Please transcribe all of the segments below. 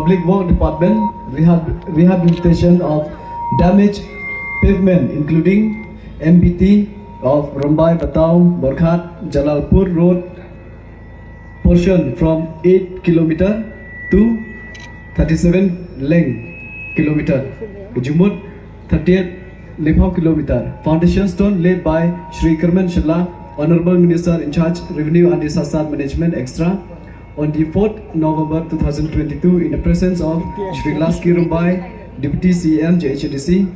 Public Work Department rehabilitation of damaged pavement including MBT of Rymbai-Bataw-Lakadong Road portion from 8 km to 37 length kilometer. Jumut 38 km. Foundation stone laid by Shri Kyrmen Shylla, Honorable Minister in charge Revenue and Disaster Management Extra, on the 4th November 2022 in the presence of Shri Laski Rymbai, Deputy CM JHDC,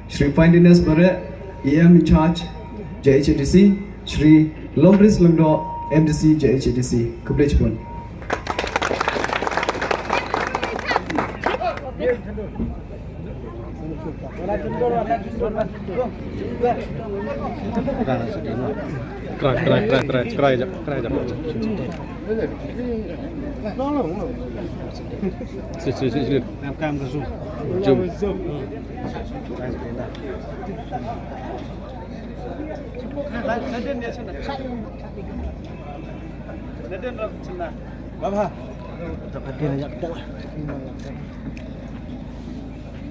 Shri Finance Bare, EM in charge JHDC, Shri Lomris Lungdo, MDC JHDC. Kublechpon. Cry.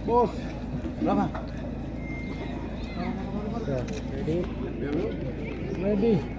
Bos, berapa? Ready?